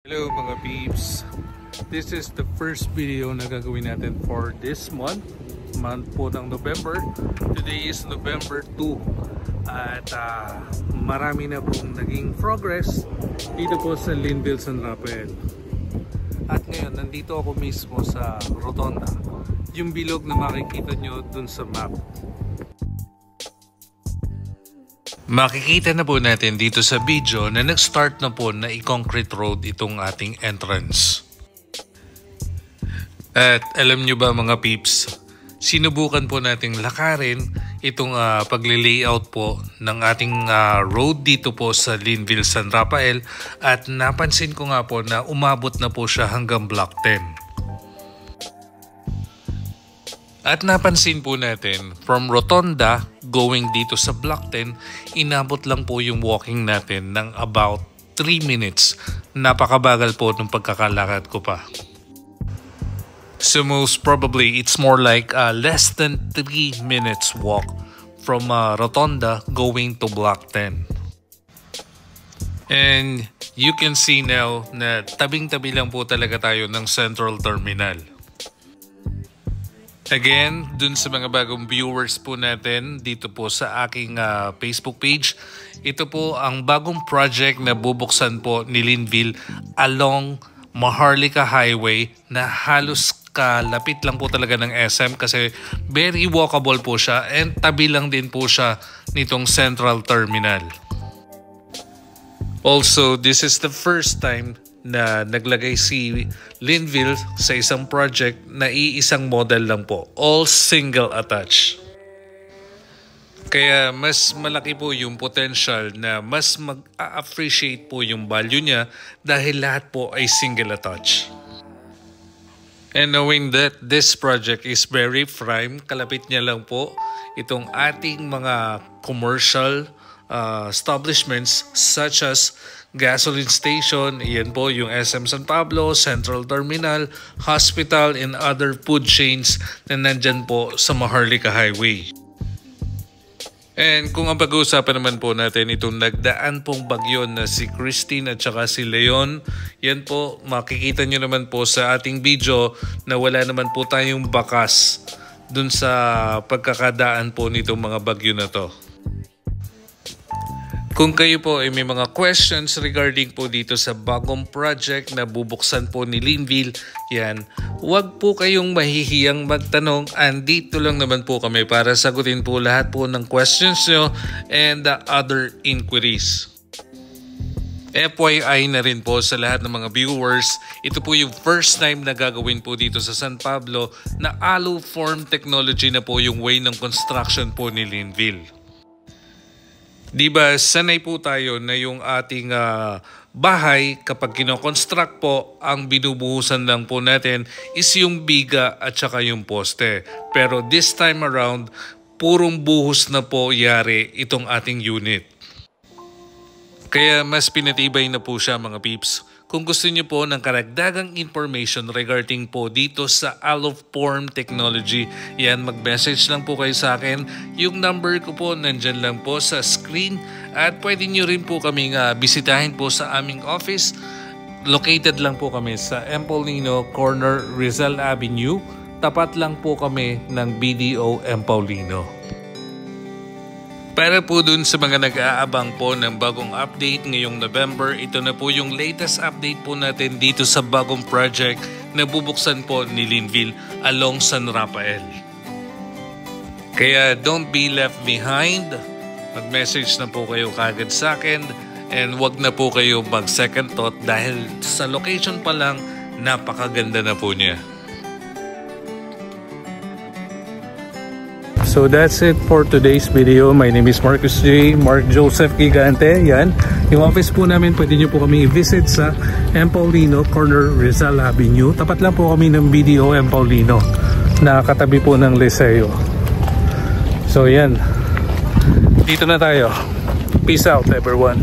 Hello mga peeps, this is the first video na gagawin natin for this month po ng November. Today is November 2 at marami na pong naging progress dito po sa Linville, San Rafael. At ngayon nandito ako mismo sa Rotonda, yung bilog na makikita nyo dun sa map. Makikita na po natin dito sa video na nag-start na po na i-concrete road itong ating entrance. At alam nyo ba mga peeps, sinubukan po nating lakarin itong pagli-layout po ng ating road dito po sa Linville, San Rafael, at napansin ko nga po na umabot na po siya hanggang Block 10. At napansin po natin, from Rotonda going dito sa Block 10, inabot lang po yung walking natin ng about 3 minutes. Napakabagal po nung pagkakalakad ko pa. So most probably, it's more like less than 3 minutes walk from Rotonda going to Block 10. And you can see now na tabing-tabi lang po talaga tayo ng Central Terminal. Again, dun sa mga bagong viewers po natin dito po sa aking Facebook page, ito po ang bagong project na bubuksan po ni Linville along Maharlika Highway na halos kalapit lang po talaga ng SM kasi very walkable po siya and tabi lang din po siya nitong Central Terminal. Also, this is the first time na naglagay si Linville sa isang project na iisang model lang po, all single attach. Kaya mas malaki po yung potential na mas mag-appreciate po yung value niya dahil lahat po ay single attach. And knowing that this project is very prime, kalapit niya lang po itong ating mga commercial establishments such as gasoline station, iyan po yung SM San Pablo, Central Terminal, hospital, and other food chains na nandyan po sa Maharlika Highway. And kung ang pag-uusapan naman po natin itong nagdaan pong bagyo na si Christine at saka si Leon, yan po makikita nyo naman po sa ating video na wala naman po tayong bakas dun sa pagkakadaan po nitong mga bagyo na to. Kung kayo po ay may mga questions regarding po dito sa bagong project na bubuksan po ni Linville, yan, huwag po kayong mahihiyang magtanong. Andito lang naman po kami para sagutin po lahat po ng questions nyo and the other inquiries. FYI na rin po sa lahat ng mga viewers, ito po yung first time na gagawin po dito sa San Pablo na alu-form technology na po yung way ng construction po ni Linville. Diba sanay po tayo na yung ating bahay kapag kino-construct po, ang binubuhusan lang po natin is yung biga at saka yung poste. Pero this time around, purong buhos na po yari itong ating unit. Kaya mas pinatibay na po siya mga peeps. Kung gusto niyo po ng karagdagang information regarding po dito sa alu-form technology, yan, mag-message lang po kayo sa akin. Yung number ko po nandyan lang po sa screen at pwede niyo rin po kaming bisitahin po sa aming office. Located lang po kami sa M. Paulino, corner Rizal Avenue. Tapat lang po kami ng BDO M. Paulino. Para po dun sa mga nag-aabang po ng bagong update ngayong November, ito na po yung latest update po natin dito sa bagong project na bubuksan po ni Linville along San Rafael. Kaya don't be left behind. Mag-message na po kayo kagad sa akin and wag na po kayo mag-second thought dahil sa location pa lang, napakaganda na po niya. So that's it for today's video. My name is Marcus J. Mark Joseph Gigante. Yan. Yung office po namin, pwede nyo po kami i-visit sa M. Paulino, corner Rizal Avenue. Tapat lang po kami ng BDO M. Paulino. Nakakatabi po ng Liceo. So yan. Dito na tayo. Peace out everyone.